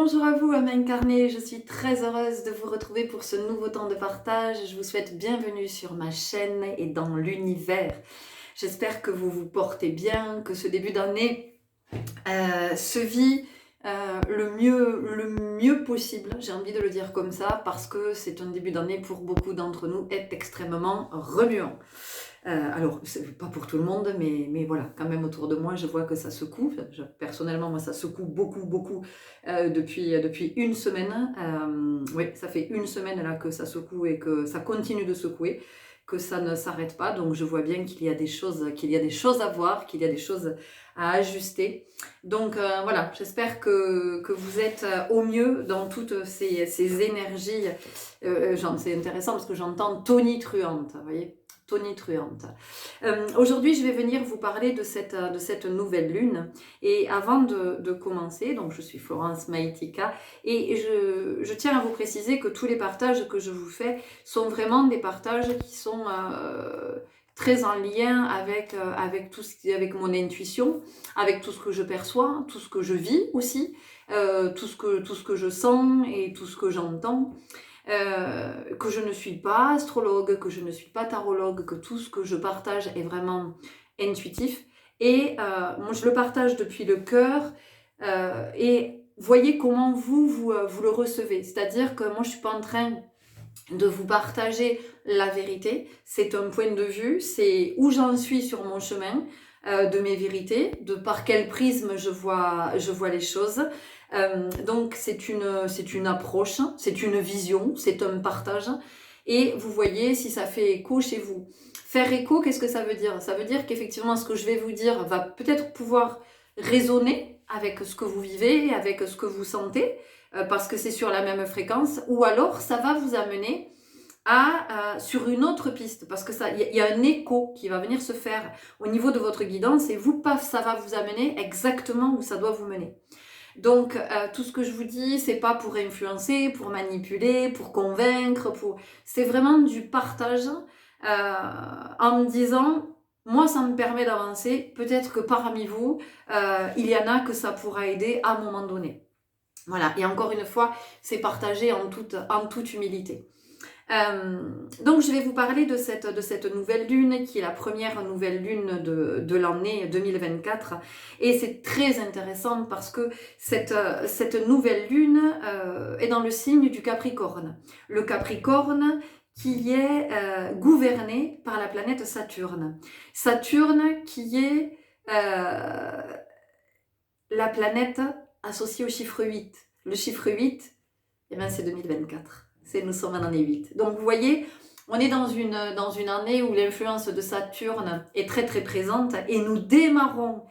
Bonjour à vous, âme incarnée, je suis très heureuse de vous retrouver pour ce nouveau temps de partage. Je vous souhaite bienvenue sur ma chaîne et dans l'univers. J'espère que vous vous portez bien, que ce début d'année se vit le mieux possible, j'ai envie de le dire comme ça, parce que c'est un début d'année pour beaucoup d'entre nous est extrêmement remuant. Alors, c'est pas pour tout le monde, mais voilà, quand même autour de moi, je vois que ça secoue. Personnellement, moi, ça secoue beaucoup depuis une semaine. Oui, ça fait une semaine là que ça secoue et que ça continue de secouer, que ça ne s'arrête pas. Donc, je vois bien qu'il y a des choses à voir, qu'il y a des choses à ajuster. Donc, voilà, j'espère que vous êtes au mieux dans toutes ces énergies. C'est intéressant parce que j'entends tonitruante, vous voyez, tonitruante. Aujourd'hui, je vais venir vous parler de cette nouvelle lune. Et avant de commencer, donc je suis Florence Maïtika, et je tiens à vous préciser que tous les partages que je vous fais sont vraiment des partages qui sont très en lien avec avec mon intuition, avec tout ce que je perçois, tout ce que je vis aussi, tout ce que je sens et tout ce que j'entends. Que je ne suis pas astrologue, que je ne suis pas tarologue, que tout ce que je partage est vraiment intuitif. Et moi, je le partage depuis le cœur. Et voyez comment vous le recevez. C'est-à-dire que moi, je ne suis pas en train de vous partager la vérité. C'est un point de vue, c'est où j'en suis sur mon chemin de mes vérités, de par quel prisme je vois les choses. Donc c'est une approche, c'est une vision, c'est un partage. Et vous voyez si ça fait écho chez vous. Faire écho, qu'est-ce que ça veut dire? Ça veut dire qu'effectivement ce que je vais vous dire va peut-être pouvoir résonner avec ce que vous vivez, avec ce que vous sentez, parce que c'est sur la même fréquence, ou alors ça va vous amener sur une autre piste, parce que il y a un écho qui va venir se faire au niveau de votre guidance, et vous, paf, ça va vous amener exactement où ça doit vous mener. Donc, tout ce que je vous dis, c'est pas pour influencer, pour manipuler, pour convaincre, c'est vraiment du partage en me disant, moi, ça me permet d'avancer, peut-être que parmi vous, il y en a que ça pourra aider à un moment donné. Voilà, et encore une fois, c'est partagé en toute humilité. Donc je vais vous parler de cette nouvelle lune qui est la première nouvelle lune de l'année 2024, et c'est très intéressant parce que cette nouvelle lune est dans le signe du Capricorne. Le Capricorne qui est gouverné par la planète Saturne. Saturne qui est la planète associée au chiffre 8. Le chiffre 8, eh bien, c'est 2024. Nous sommes en année 8. Donc vous voyez, on est dans une année où l'influence de Saturne est très très présente, et nous démarrons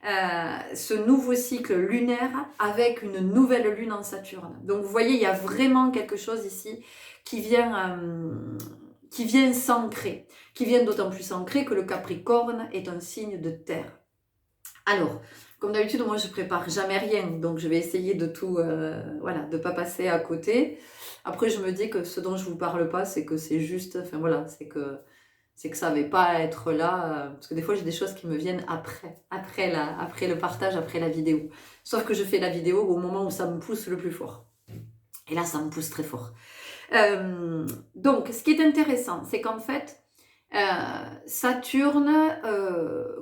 ce nouveau cycle lunaire avec une nouvelle lune en Saturne. Donc vous voyez, il y a vraiment quelque chose ici qui vient s'ancrer, qui vient d'autant plus s'ancrer que le Capricorne est un signe de terre. Alors, comme d'habitude, moi je prépare jamais rien, donc je vais essayer de tout, de pas passer à côté. Après, je me dis que ce dont je vous parle pas, c'est que c'est juste, enfin voilà, c'est que ça va pas être là, parce que des fois j'ai des choses qui me viennent après le partage, après la vidéo. Sauf que je fais la vidéo au moment où ça me pousse le plus fort. Et là, ça me pousse très fort. Donc, ce qui est intéressant, c'est qu'en fait, Saturne,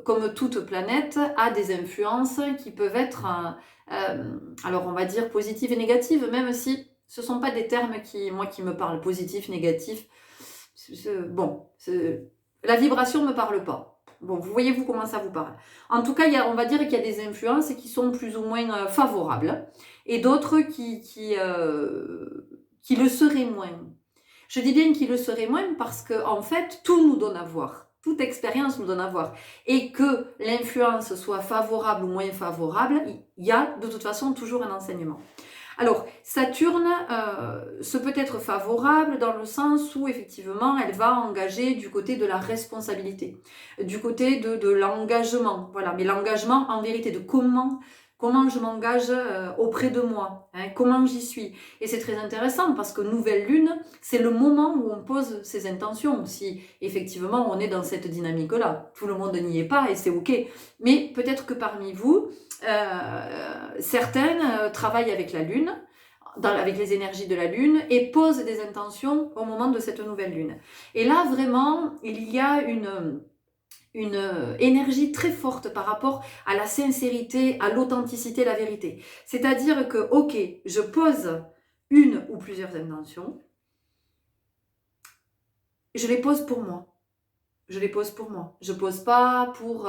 comme toute planète, a des influences qui peuvent être, alors on va dire positives et négatives, même si ce ne sont pas des termes qui me parlent, positif, négatif. La vibration ne me parle pas. Bon, vous voyez comment ça vous parle. En tout cas, on va dire qu'il y a des influences qui sont plus ou moins favorables, et d'autres qui le seraient moins. Je dis bien qu'il le serait moins parce que, en fait, tout nous donne à voir. Toute expérience nous donne à voir. Et que l'influence soit favorable ou moins favorable, il y a de toute façon toujours un enseignement. Alors, Saturne ce peut être favorable dans le sens où, effectivement, elle va engager du côté de la responsabilité, du côté de l'engagement. Voilà, mais l'engagement, en vérité, de comment je m'engage auprès de moi, hein, comment j'y suis. Et c'est très intéressant parce que nouvelle lune, c'est le moment où on pose ses intentions. Si effectivement on est dans cette dynamique-là, tout le monde n'y est pas et c'est ok. Mais peut-être que parmi vous, certaines travaillent avec la lune, avec les énergies de la Lune et pose des intentions au moment de cette nouvelle Lune. Et là, vraiment, il y a une énergie très forte par rapport à la sincérité, à l'authenticité, la vérité. C'est-à-dire que, ok, je pose une ou plusieurs intentions, je les pose pour moi. Je les pose pour moi. Je pose pas pour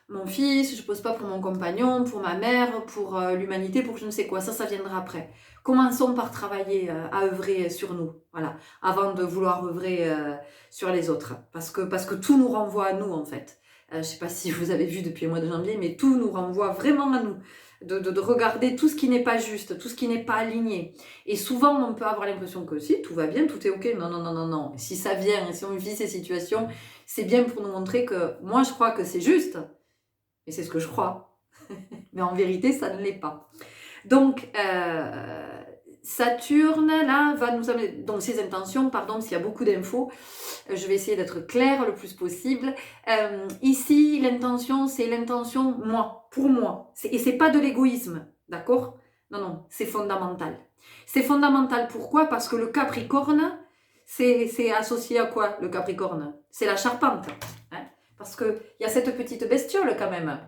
mon fils, je pose pas pour mon compagnon, pour ma mère, pour l'humanité, pour je ne sais quoi. Ça viendra après. Commençons par travailler à œuvrer sur nous, voilà, avant de vouloir œuvrer sur les autres, parce que tout nous renvoie à nous en fait. Je sais pas si vous avez vu depuis le mois de janvier, mais tout nous renvoie vraiment à nous. De regarder tout ce qui n'est pas juste, tout ce qui n'est pas aligné. Et souvent, on peut avoir l'impression que si, tout va bien, tout est ok. Non, non, non, non, non. Si ça vient, si on vit ces situations, c'est bien pour nous montrer que moi, je crois que c'est juste. Et c'est ce que je crois. Mais en vérité, ça ne l'est pas. Donc, Saturne, là, va nous amener, donc ses intentions, pardon, s'il y a beaucoup d'infos, je vais essayer d'être claire le plus possible. Ici, l'intention, c'est l'intention moi, pour moi. Et c'est pas de l'égoïsme, d'accord? Non, non, c'est fondamental. C'est fondamental, pourquoi? Parce que le Capricorne, c'est associé à quoi, le Capricorne? C'est la charpente, hein? Parce qu'il y a cette petite bestiole quand même.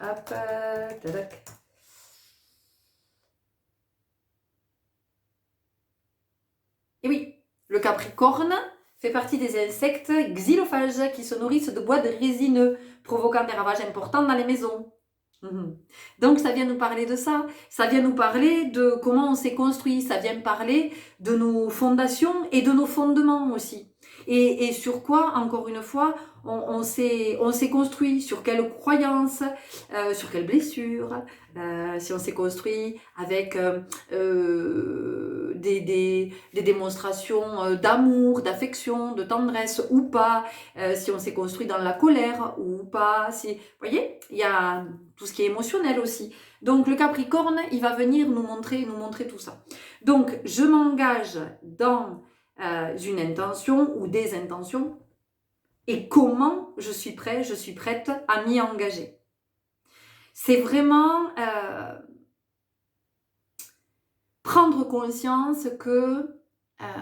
Hop, tac. Et oui, le Capricorne fait partie des insectes xylophages qui se nourrissent de bois de résineux, provoquant des ravages importants dans les maisons. Donc ça vient nous parler de ça, ça vient nous parler de comment on s'est construit, ça vient parler de nos fondations et de nos fondements aussi. Et sur quoi, encore une fois, on s'est construit, sur quelles croyances, sur quelles blessures, si on s'est construit avec des démonstrations d'amour, d'affection, de tendresse ou pas, si on s'est construit dans la colère ou pas. Vous voyez, il y a tout ce qui est émotionnel aussi. Donc le Capricorne, il va venir nous montrer tout ça. Donc je m'engage dans une intention ou des intentions et comment je suis prêt, je suis prête à m'y engager. C'est vraiment prendre conscience que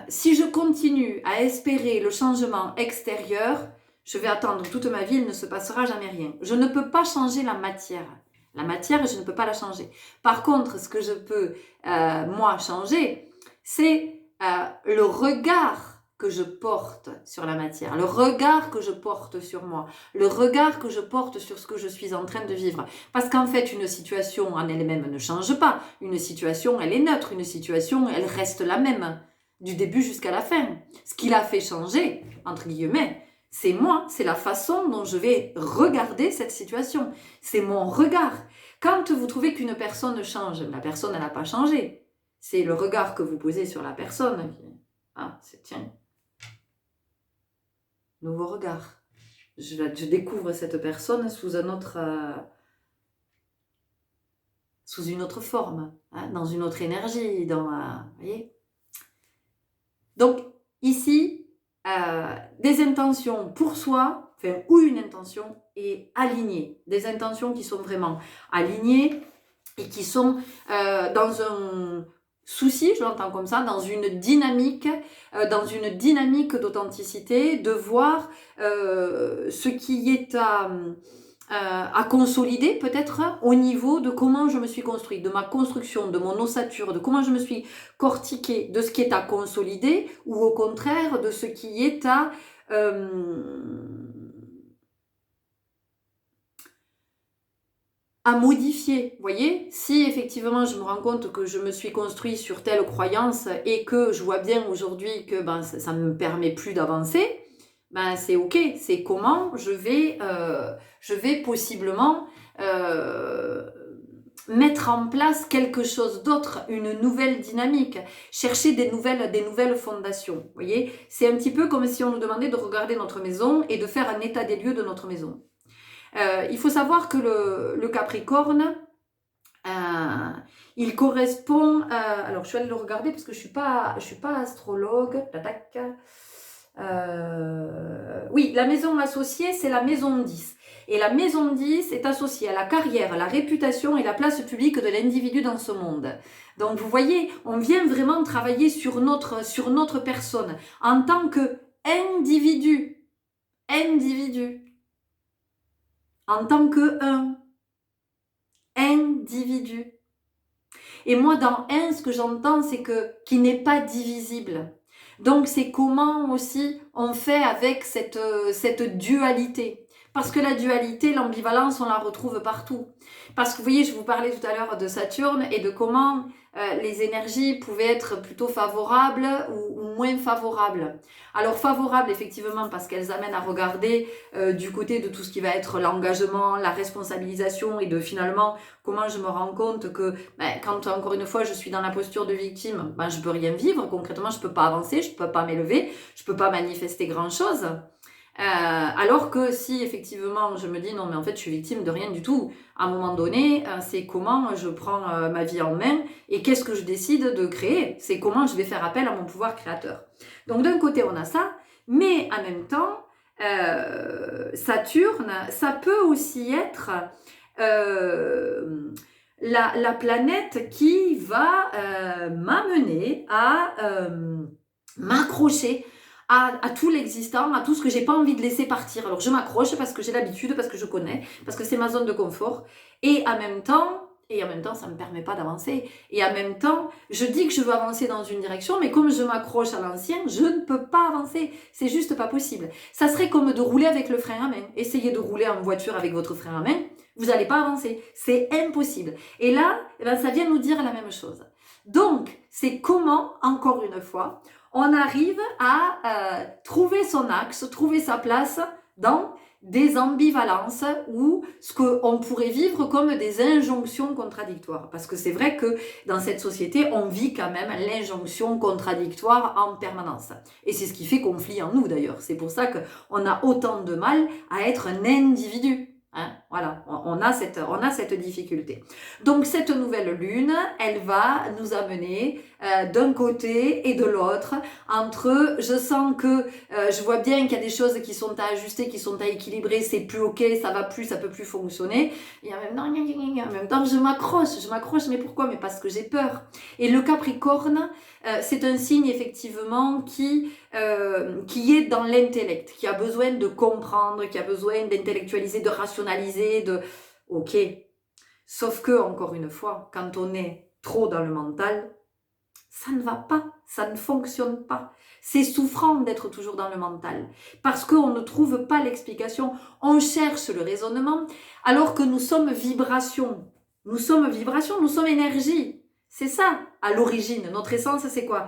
si je continue à espérer le changement extérieur, je vais attendre toute ma vie, il ne se passera jamais rien. Je ne peux pas changer la matière. La matière, je ne peux pas la changer. Par contre, ce que je peux, moi, changer, c'est le regard que je porte sur la matière, le regard que je porte sur moi, le regard que je porte sur ce que je suis en train de vivre. Parce qu'en fait, une situation en elle-même ne change pas. Une situation, elle est neutre. Une situation, elle reste la même, du début jusqu'à la fin. Ce qui l'a fait changer, entre guillemets, c'est moi, c'est la façon dont je vais regarder cette situation. C'est mon regard. Quand vous trouvez qu'une personne change, la personne, elle n'a pas changé. C'est le regard que vous posez sur la personne. Ah, c'est tiens. Nouveau regard. Je découvre cette personne sous un autre... sous une autre forme, hein, dans une autre énergie, vous voyez. Donc, ici, des intentions pour soi, ou une intention est alignée. Des intentions qui sont vraiment alignées et qui sont dans un souci, je l'entends comme ça, dans une dynamique d'authenticité, de voir ce qui est à consolider peut-être au niveau de comment je me suis construite, de ma construction, de mon ossature, de comment je me suis cortiquée, de ce qui est à consolider ou au contraire de ce qui est à modifier, vous voyez. Si effectivement je me rends compte que je me suis construit sur telle croyance et que je vois bien aujourd'hui que ça ne me permet plus d'avancer, c'est ok, c'est comment je vais possiblement mettre en place quelque chose d'autre, une nouvelle dynamique, chercher des nouvelles fondations. Vous voyez, c'est un petit peu comme si on nous demandait de regarder notre maison et de faire un état des lieux de notre maison. Il faut savoir que le Capricorne, il correspond... alors, je suis allée le regarder parce que je suis pas astrologue. Oui, la maison associée, c'est la maison 10. Et la maison 10 est associée à la carrière, la réputation et la place publique de l'individu dans ce monde. Donc vous voyez, on vient vraiment travailler sur notre personne en tant qu'individu, en tant qu'individu. Et moi, dans un, ce que j'entends, c'est qui n'est pas divisible. Donc, c'est comment aussi on fait avec cette dualité. Parce que la dualité, l'ambivalence, on la retrouve partout. Parce que vous voyez, je vous parlais tout à l'heure de Saturne et de comment les énergies pouvaient être plutôt favorables ou moins favorables. Alors favorables, effectivement, parce qu'elles amènent à regarder du côté de tout ce qui va être l'engagement, la responsabilisation et de finalement comment je me rends compte que quand encore une fois je suis dans la posture de victime, je peux rien vivre, concrètement je peux pas avancer, je peux pas m'élever, je peux pas manifester grand chose. Alors que si effectivement je me dis non mais en fait je suis victime de rien du tout, à un moment donné c'est comment je prends ma vie en main et qu'est-ce que je décide de créer, c'est comment je vais faire appel à mon pouvoir créateur. Donc d'un côté on a ça, mais en même temps Saturne ça peut aussi être la planète qui va m'amener à m'accrocher à tout l'existant, à tout ce que j'ai pas envie de laisser partir. Alors je m'accroche parce que j'ai l'habitude, parce que je connais, parce que c'est ma zone de confort. Et en même temps, ça ne me permet pas d'avancer. Et en même temps, je dis que je veux avancer dans une direction, mais comme je m'accroche à l'ancien, je ne peux pas avancer. C'est juste pas possible. Ça serait comme de rouler avec le frein à main. Essayez de rouler en voiture avec votre frein à main, vous n'allez pas avancer. C'est impossible. Et là, ça vient nous dire la même chose. Donc, c'est comment, encore une fois, on arrive à trouver son axe, trouver sa place dans des ambivalences ou ce qu'on pourrait vivre comme des injonctions contradictoires. Parce que c'est vrai que dans cette société, on vit quand même l'injonction contradictoire en permanence. Et c'est ce qui fait conflit en nous d'ailleurs. C'est pour ça qu'on a autant de mal à être un individu. Hein, voilà, on a cette difficulté. Donc cette nouvelle lune, elle va nous amener d'un côté et de l'autre, entre je sens que je vois bien qu'il y a des choses qui sont à ajuster, qui sont à équilibrer, c'est plus ok, ça va plus, ça peut plus fonctionner, et en même temps je m'accroche, mais pourquoi? Mais parce que j'ai peur. Et le Capricorne, c'est un signe effectivement qui est dans l'intellect, qui a besoin de comprendre, qui a besoin d'intellectualiser, de rationaliser, ok. Sauf que, encore une fois, quand on est trop dans le mental, ça ne va pas, ça ne fonctionne pas. C'est souffrant d'être toujours dans le mental, parce qu'on ne trouve pas l'explication, on cherche le raisonnement, alors que nous sommes vibration. Nous sommes vibration, nous sommes énergie. C'est ça, à l'origine. Notre essence, c'est quoi?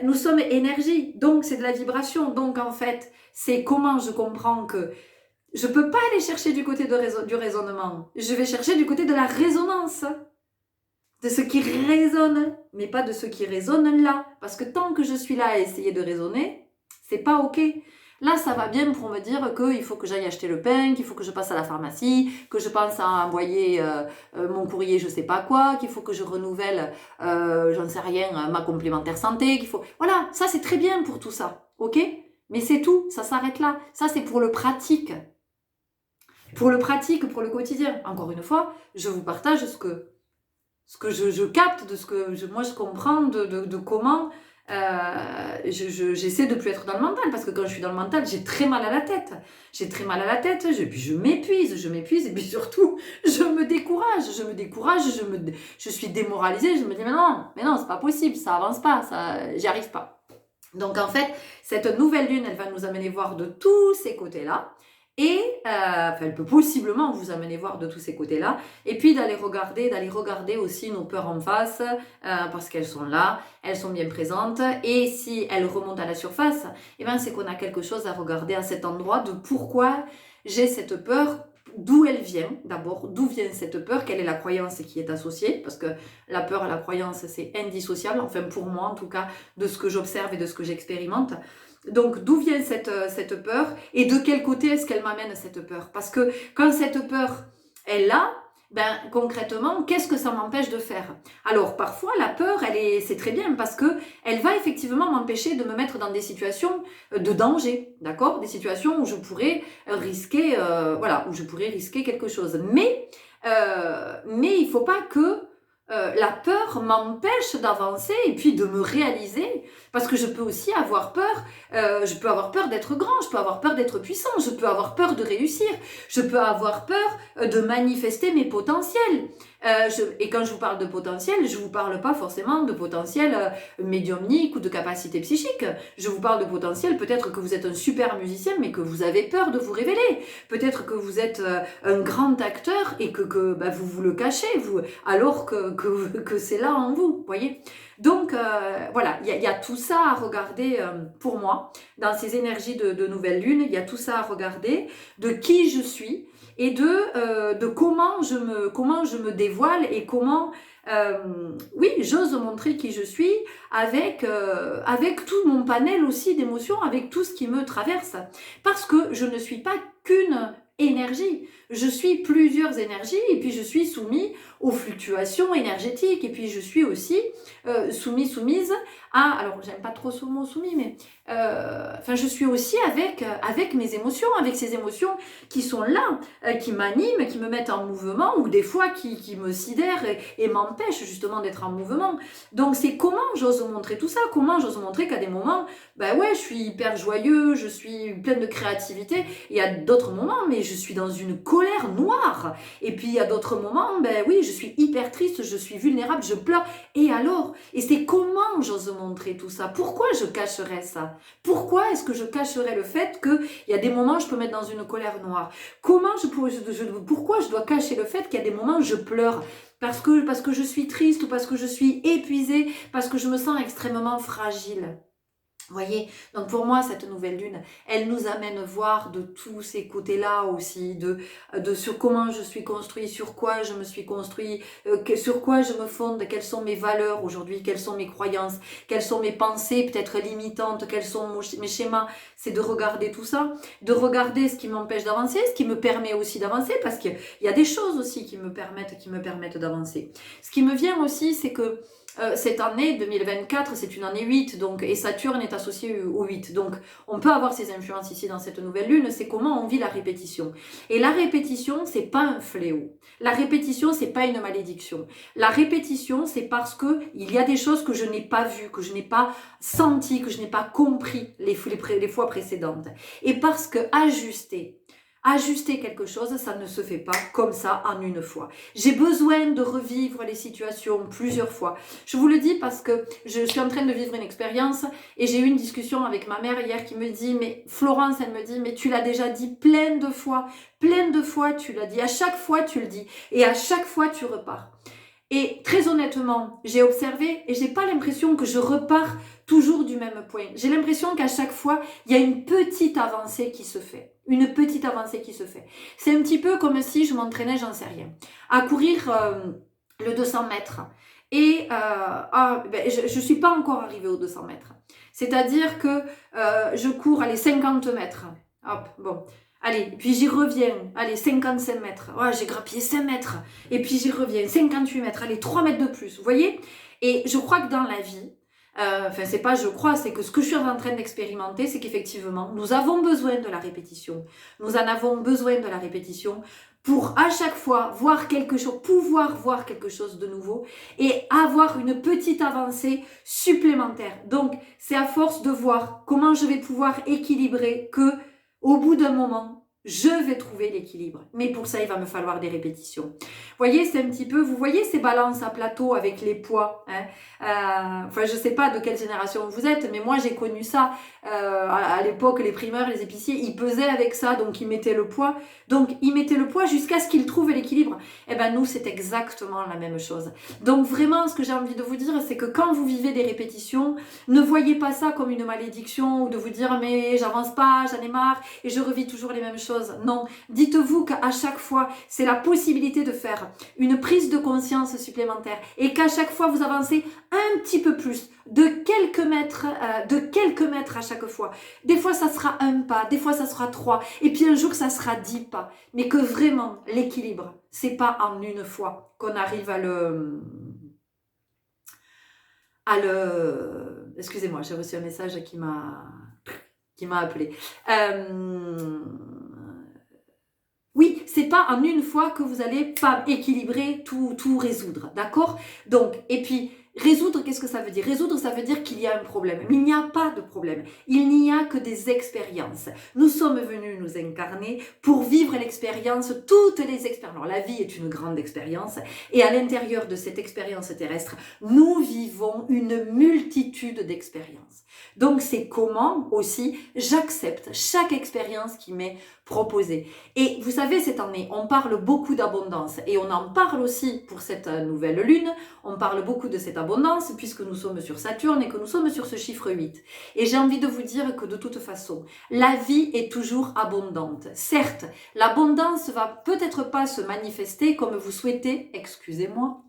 Nous sommes énergie, donc c'est de la vibration. Donc en fait, c'est comment je comprends que je ne peux pas aller chercher du côté du raisonnement. Je vais chercher du côté de la résonance. De ce qui résonne, mais pas de ce qui résonne là. Parce que tant que je suis là à essayer de raisonner, c'est pas ok. Là, ça va bien pour me dire qu'il faut que j'aille acheter le pain, qu'il faut que je passe à la pharmacie, que je pense à envoyer mon courrier je sais pas quoi, qu'il faut que je renouvelle, j'en sais rien, ma complémentaire santé, qu'il faut... Voilà, ça c'est très bien pour tout ça, ok? Mais c'est tout, ça s'arrête là. Ça c'est pour le pratique. Pour le pratique, pour le quotidien. Encore une fois, je vous partage ce que je capte, de ce que moi je comprends, de comment j'essaie de plus être dans le mental, parce que quand je suis dans le mental, j'ai très mal à la tête. Puis je m'épuise, et puis surtout, je me décourage, je suis démoralisée, je me dis mais non, c'est pas possible, ça avance pas, j'y arrive pas. Donc en fait, cette nouvelle lune, elle va nous amener voir de tous ces côtés-là. Et elle peut possiblement vous amener voir de tous ces côtés-là, et puis d'aller regarder aussi nos peurs en face, parce qu'elles sont là, elles sont bien présentes, et si elles remontent à la surface, c'est qu'on a quelque chose à regarder à cet endroit de pourquoi j'ai cette peur, d'où elle vient, d'abord, d'où vient cette peur, quelle est la croyance qui est associée, parce que la peur et la croyance c'est indissociable, enfin pour moi en tout cas, de ce que j'observe et de ce que j'expérimente. Donc d'où vient cette peur et de quel côté est-ce qu'elle m'amène cette peur? Parce que quand cette peur est là, Ben, concrètement, qu'est-ce que ça m'empêche de faire? Alors, parfois, la peur, c'est très bien parce que elle va effectivement m'empêcher de me mettre dans des situations de danger, d'accord? Des situations où je pourrais risquer, voilà, où je pourrais risquer quelque chose. Mais il faut pas que la peur m'empêche d'avancer et puis de me réaliser, parce que je peux aussi avoir peur, je peux avoir peur d'être grand, je peux avoir peur d'être puissant, je peux avoir peur de réussir, je peux avoir peur de manifester mes potentiels. Et quand je vous parle de potentiel, je vous parle pas forcément de potentiel médiumnique ou de capacité psychique. Je vous parle de potentiel, peut-être que vous êtes un super musicien, mais que vous avez peur de vous révéler. Peut-être que vous êtes un grand acteur et que bah, vous le cachez, vous, alors que c'est là en vous, voyez. Donc voilà, il y a tout ça à regarder pour moi, dans ces énergies de nouvelle lune, il y a tout ça à regarder, de qui je suis et de comment je me dévoile et comment, oui, j'ose montrer qui je suis avec tout mon panel aussi d'émotions, avec tout ce qui me traverse. Parce que je ne suis pas qu'une énergie, je suis plusieurs énergies et puis je suis soumise aux fluctuations énergétiques et puis je suis aussi soumise à, alors j'aime pas trop ce mot soumis, mais enfin je suis aussi avec mes émotions, avec ces émotions qui sont là, qui m'animent, qui me mettent en mouvement ou des fois qui me sidèrent et m'empêchent justement d'être en mouvement. Donc c'est comment j'ose montrer tout ça, comment j'ose montrer qu'à des moments, ben ouais, je suis hyper joyeux, je suis pleine de créativité, et à d'autres moments, mais je suis dans une colère noire. Et puis il y a d'autres moments, ben oui, je suis hyper triste, je suis vulnérable, je pleure. Et alors? Et c'est comment j'ose montrer tout ça? Pourquoi je cacherais ça? Pourquoi est-ce que je cacherais le fait qu'il y a des moments je peux mettre dans une colère noire? Pourquoi je dois cacher le fait qu'il y a des moments où je pleure? Parce que je suis triste ou parce que je suis épuisée, parce que je me sens extrêmement fragile. Voyez, donc pour moi, cette nouvelle lune, elle nous amène voir de tous ces côtés-là aussi, de sur comment je suis construit, sur quoi je me suis construit, sur quoi je me fonde, quelles sont mes valeurs aujourd'hui, quelles sont mes croyances, quelles sont mes pensées peut-être limitantes, quels sont mes schémas. C'est de regarder tout ça, de regarder ce qui m'empêche d'avancer, ce qui me permet aussi d'avancer, parce qu'il y a des choses aussi qui me permettent d'avancer. Ce qui me vient aussi, c'est que cette année 2024, c'est une année 8, donc, et Saturne est associé au 8. Donc, on peut avoir ces influences ici dans cette nouvelle lune, c'est comment on vit la répétition. Et la répétition, c'est pas un fléau. La répétition, c'est pas une malédiction. La répétition, c'est parce que il y a des choses que je n'ai pas vues, que je n'ai pas senties, que je n'ai pas compris les fois précédentes. Et parce que ajuster quelque chose, ça ne se fait pas comme ça en une fois. J'ai besoin de revivre les situations plusieurs fois. Je vous le dis parce que je suis en train de vivre une expérience et j'ai eu une discussion avec ma mère hier qui me dit, mais Florence, elle me dit, mais tu l'as déjà dit plein de fois tu l'as dit, à chaque fois tu le dis et à chaque fois tu repars. Et très honnêtement, j'ai observé et j'ai pas l'impression que je repars toujours du même point. J'ai l'impression qu'à chaque fois, il y a une petite avancée qui se fait. Une petite avancée qui se fait. C'est un petit peu comme si je m'entraînais, j'en sais rien, à courir le 200 mètres. Et je suis pas encore arrivée aux 200 mètres. C'est-à-dire que je cours, allez, 50 mètres. Hop, bon. Allez, puis j'y reviens. Allez, 55 mètres. Ouais, j'ai grappillé 5 mètres. Et puis j'y reviens. 58 mètres. Allez, 3 mètres de plus. Vous voyez? Et je crois que dans la vie, enfin c'est pas je crois, c'est que ce que je suis en train d'expérimenter, c'est qu'effectivement, nous avons besoin de la répétition. Nous en avons besoin de la répétition pour à chaque fois voir quelque chose, pouvoir voir quelque chose de nouveau et avoir une petite avancée supplémentaire. Donc, c'est à force de voir comment je vais pouvoir équilibrer que au bout d'un moment, je vais trouver l'équilibre. Mais pour ça, il va me falloir des répétitions. Vous voyez, c'est un petit peu, vous voyez ces balances à plateau avec les poids. Enfin, je sais pas de quelle génération vous êtes, mais moi, j'ai connu ça. À l'époque, les primeurs, les épiciers, ils pesaient avec ça, donc ils mettaient le poids. Donc, ils mettaient le poids jusqu'à ce qu'ils trouvent l'équilibre. Eh ben, nous, c'est exactement la même chose. Donc, vraiment, ce que j'ai envie de vous dire, c'est que quand vous vivez des répétitions, ne voyez pas ça comme une malédiction ou de vous dire, mais j'avance pas, j'en ai marre et je revis toujours les mêmes choses. chose. Non, dites-vous qu'à chaque fois, c'est la possibilité de faire une prise de conscience supplémentaire et qu'à chaque fois, vous avancez un petit peu plus, de quelques mètres à chaque fois. Des fois, ça sera un pas, des fois, ça sera 3, et puis un jour, ça sera 10 pas. Mais que vraiment, l'équilibre, c'est pas en une fois qu'on arrive à le... Excusez-moi, j'ai reçu un message qui m'a appelé. Oui, c'est pas en une fois que vous allez pas équilibrer, tout résoudre, d'accord? Donc, et puis, résoudre, qu'est-ce que ça veut dire? Résoudre, ça veut dire qu'il y a un problème. Mais il n'y a pas de problème. Il n'y a que des expériences. Nous sommes venus nous incarner pour vivre l'expérience, toutes les expériences. Alors, la vie est une grande expérience. Et à l'intérieur de cette expérience terrestre, nous vivons une multitude d'expériences. Donc, c'est comment aussi j'accepte chaque expérience qui m'est proposée. Et vous savez, cette année, on parle beaucoup d'abondance. Et on en parle aussi pour cette nouvelle lune. On parle beaucoup de cette abondance puisque nous sommes sur Saturne et que nous sommes sur ce chiffre 8. Et j'ai envie de vous dire que de toute façon, la vie est toujours abondante. Certes, l'abondance va peut-être pas se manifester comme vous souhaitez, excusez-moi.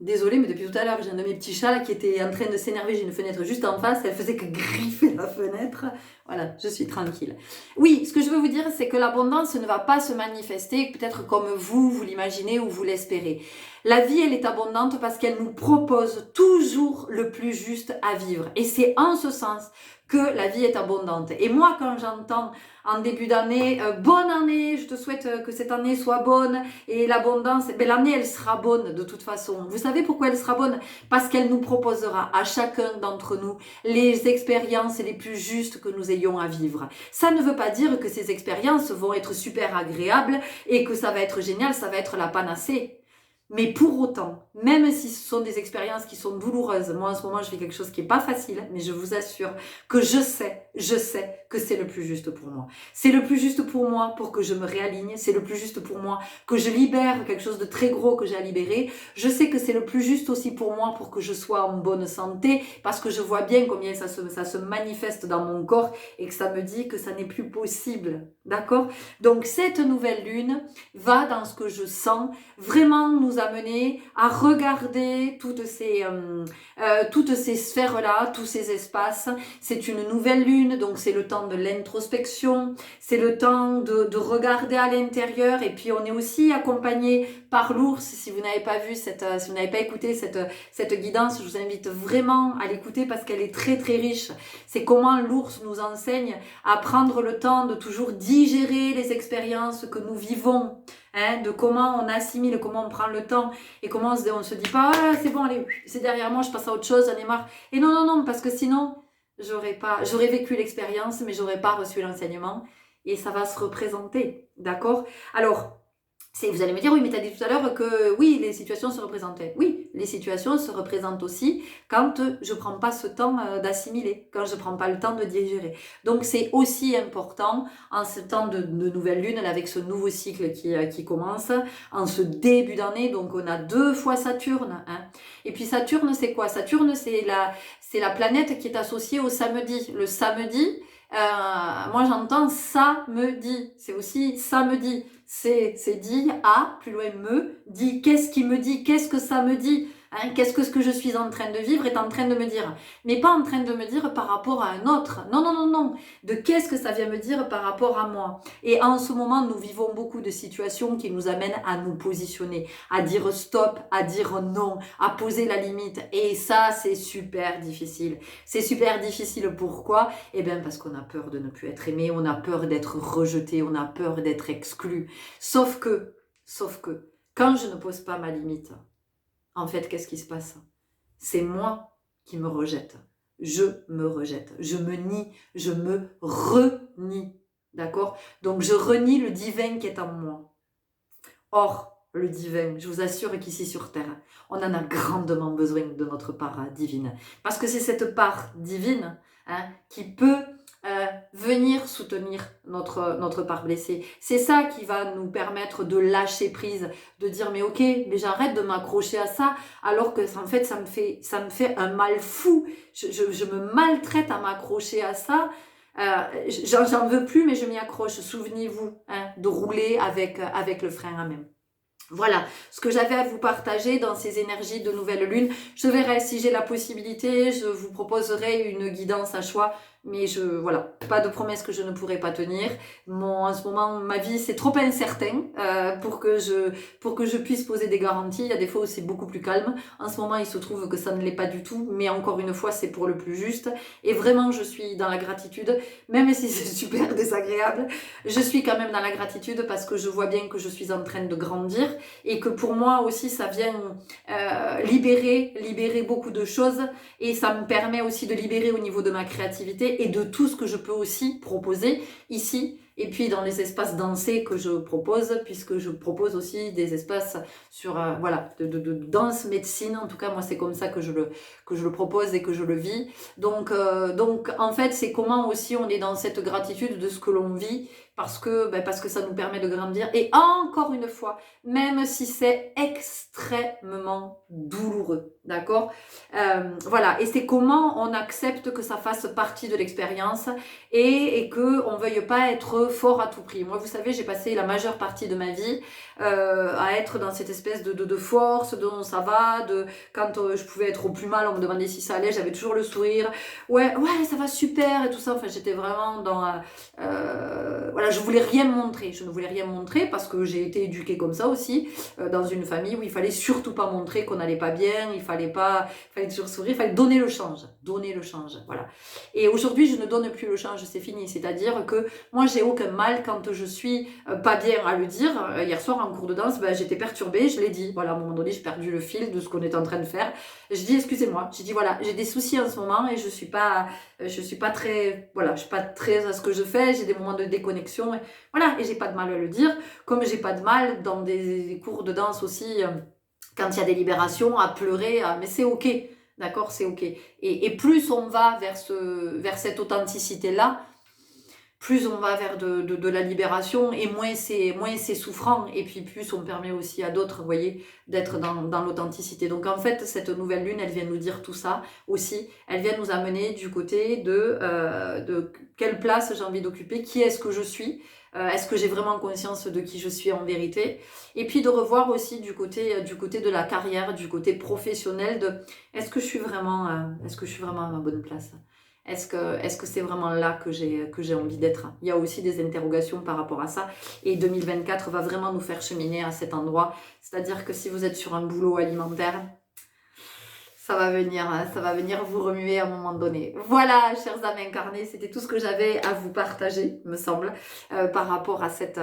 Désolée, mais depuis tout à l'heure, j'ai un de mes petits chats là, qui était en train de s'énerver. J'ai une fenêtre juste en face, elle faisait que griffer la fenêtre. Voilà, je suis tranquille. Oui, ce que je veux vous dire, c'est que l'abondance ne va pas se manifester peut-être comme vous l'imaginez ou vous l'espérez. La vie, elle est abondante parce qu'elle nous propose toujours le plus juste à vivre. Et c'est en ce sens que la vie est abondante. Et moi, quand j'entends en début d'année, bonne année, je te souhaite que cette année soit bonne, et l'abondance, ben l'année, elle sera bonne de toute façon. Vous savez pourquoi elle sera bonne? Parce qu'elle nous proposera à chacun d'entre nous les expériences les plus justes que nous ayons à vivre. Ça ne veut pas dire que ces expériences vont être super agréables et que ça va être génial, ça va être la panacée. Mais pour autant, même si ce sont des expériences qui sont douloureuses, moi en ce moment je vis quelque chose qui est pas facile, mais je vous assure que je sais que c'est le plus juste pour moi. C'est le plus juste pour moi pour que je me réaligne, c'est le plus juste pour moi que je libère quelque chose de très gros que j'ai à libérer. Je sais que c'est le plus juste aussi pour moi pour que je sois en bonne santé, parce que je vois bien combien ça se manifeste dans mon corps et que ça me dit que ça n'est plus possible. D'accord? Donc cette nouvelle lune va dans ce que je sens vraiment nous amener à regarder toutes ces sphères-là, tous ces espaces. C'est une nouvelle lune, donc c'est le temps de l'introspection, c'est le temps de regarder à l'intérieur, et puis on est aussi accompagné par l'ours. Si vous n'avez pas vu si vous n'avez pas écouté cette guidance, je vous invite vraiment à l'écouter parce qu'elle est très très riche. C'est comment l'ours nous enseigne à prendre le temps de toujours digérer les expériences que nous vivons. De comment on assimile, comment on prend le temps et comment on se dit pas ah, c'est bon, allez, c'est derrière moi, je passe à autre chose, j'en ai marre. Et non, parce que sinon, j'aurais vécu l'expérience, mais j'aurais pas reçu l'enseignement et ça va se représenter, d'accord? Alors, vous allez me dire, oui, mais tu as dit tout à l'heure que oui, les situations se représentaient. Oui, les situations se représentent aussi quand je ne prends pas ce temps d'assimiler, quand je ne prends pas le temps de digérer. Donc, c'est aussi important en ce temps de nouvelle lune, avec ce nouveau cycle qui commence, en ce début d'année. Donc, on a 2 fois Saturne. Et puis, Saturne, c'est quoi? Saturne, c'est la planète qui est associée au samedi. Le samedi, moi j'entends samedi, c'est aussi samedi, c'est dit à, plus loin me, dit qu'est-ce qui me dit, qu'est-ce que ça me dit, qu'est-ce que ce que je suis en train de vivre est en train de me dire, mais pas en train de me dire par rapport à un autre, non, de qu'est-ce que ça vient me dire par rapport à moi. Et en ce moment nous vivons beaucoup de situations qui nous amènent à nous positionner, à dire stop, à dire non, à poser la limite, et ça c'est super difficile. C'est super difficile, pourquoi? Eh bien parce qu'on a peur de ne plus être aimé, on a peur d'être rejeté, on a peur d'être exclu. Sauf que, quand je ne pose pas ma limite, en fait, qu'est-ce qui se passe? C'est moi qui me rejette. Je me rejette. Je me nie. Je me renie. D'accord? Donc, je renie le divin qui est en moi. Or, le divin, je vous assure qu'ici sur Terre, on en a grandement besoin de notre part divine. Parce que c'est cette part divine qui peut venir soutenir notre part blessée. C'est ça qui va nous permettre de lâcher prise, de dire mais ok, mais j'arrête de m'accrocher à ça, alors que en fait ça me fait un mal fou. Je me maltraite à m'accrocher à ça. J'en veux plus, mais je m'y accroche. Souvenez-vous, hein, de rouler avec le frein à main. Voilà ce que j'avais à vous partager dans ces énergies de nouvelle lune. Je verrai si j'ai la possibilité, je vous proposerai une guidance à choix, mais voilà, pas de promesse que je ne pourrai pas tenir. En ce moment, ma vie, c'est trop incertain pour que je puisse poser des garanties. Il y a des fois où c'est beaucoup plus calme. En ce moment, il se trouve que ça ne l'est pas du tout, mais encore une fois, c'est pour le plus juste. Et vraiment, je suis dans la gratitude, même si c'est super désagréable. Je suis quand même dans la gratitude parce que je vois bien que je suis en train de grandir et que pour moi aussi ça vient libérer beaucoup de choses et ça me permet aussi de libérer au niveau de ma créativité et de tout ce que je peux aussi proposer ici et puis dans les espaces dansés que je propose, puisque je propose aussi des espaces sur voilà de danse médecine. En tout cas moi c'est comme ça que je le propose et que je le vis. Donc en fait c'est comment aussi on est dans cette gratitude de ce que l'on vit parce que ça nous permet de grandir. Et encore une fois, même si c'est extrêmement douloureux, d'accord, voilà, et c'est comment on accepte que ça fasse partie de l'expérience et que on veuille pas être fort à tout prix. Moi, vous savez, j'ai passé la majeure partie de ma vie à être dans cette espèce de force, de ça va, de quand je pouvais être au plus mal, on me demandait si ça allait, j'avais toujours le sourire, ouais, ça va super et tout ça. Enfin, j'étais vraiment dans voilà, je voulais rien montrer. Je ne voulais rien montrer parce que j'ai été éduquée comme ça aussi, dans une famille où il fallait surtout pas montrer qu'on n'allait pas bien, il fallait toujours sourire, il fallait donner le change, voilà. Et aujourd'hui, je ne donne plus le change, c'est fini. C'est-à-dire que moi, j'ai aucun mal quand je suis pas bien à le dire. Hier soir, en cours de danse, j'étais perturbée, je l'ai dit. Voilà, à un moment donné, j'ai perdu le fil de ce qu'on était en train de faire. Je dis excusez-moi. J'ai dit voilà, j'ai des soucis en ce moment et je suis pas très, voilà, je suis pas très à ce que je fais. J'ai des moments de déconnexion. Et, voilà, et j'ai pas de mal à le dire. Comme j'ai pas de mal dans des cours de danse aussi, quand il y a des libérations, à pleurer. Mais c'est ok. D'accord, c'est ok. Et plus on va vers cette authenticité-là, plus on va vers de la libération et moins c'est souffrant et puis plus on permet aussi à d'autres, vous voyez, d'être dans l'authenticité. Donc en fait, cette nouvelle lune, elle vient nous dire tout ça aussi. Elle vient nous amener du côté de quelle place j'ai envie d'occuper, qui est-ce que je suis, est-ce que j'ai vraiment conscience de qui je suis en vérité, et puis de revoir aussi du côté de la carrière, du côté professionnel, de est-ce que je suis vraiment à ma bonne place. Est-ce que c'est vraiment là que j'ai envie d'être? Il y a aussi des interrogations par rapport à ça. Et 2024 va vraiment nous faire cheminer à cet endroit. C'est-à-dire que si vous êtes sur un boulot alimentaire, ça va venir vous remuer à un moment donné. Voilà, chers âmes incarnées, c'était tout ce que j'avais à vous partager, me semble, par rapport à cette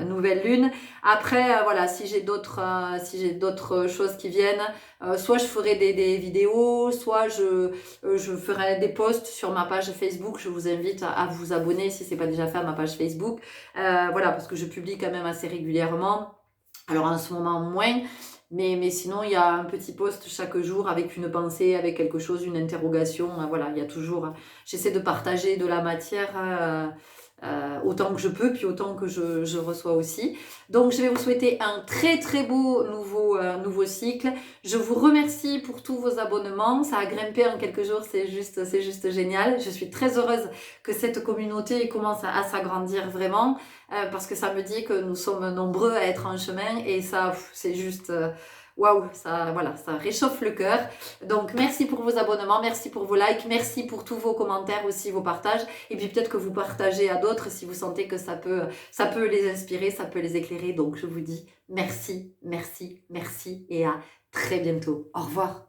nouvelle lune. Après, voilà, si j'ai d'autres choses qui viennent, soit je ferai des vidéos, soit je ferai des posts sur ma page Facebook. Je vous invite à vous abonner si c'est pas déjà fait à ma page Facebook. Voilà, parce que je publie quand même assez régulièrement. Alors en ce moment moins. Mais sinon, il y a un petit post chaque jour avec une pensée, avec quelque chose, une interrogation. Voilà, il y a toujours... J'essaie de partager de la matière autant que je peux, puis autant que je reçois aussi. Donc, je vais vous souhaiter un très très beau nouveau cycle. Je vous remercie pour tous vos abonnements. Ça a grimpé en quelques jours, c'est juste génial. Je suis très heureuse que cette communauté commence à s'agrandir vraiment. Parce que ça me dit que nous sommes nombreux à être en chemin et ça, c'est juste... Waouh, ça réchauffe le cœur. Donc merci pour vos abonnements, merci pour vos likes, merci pour tous vos commentaires aussi, vos partages. Et puis peut-être que vous partagez à d'autres si vous sentez que ça peut les inspirer, ça peut les éclairer. Donc je vous dis merci et à très bientôt. Au revoir.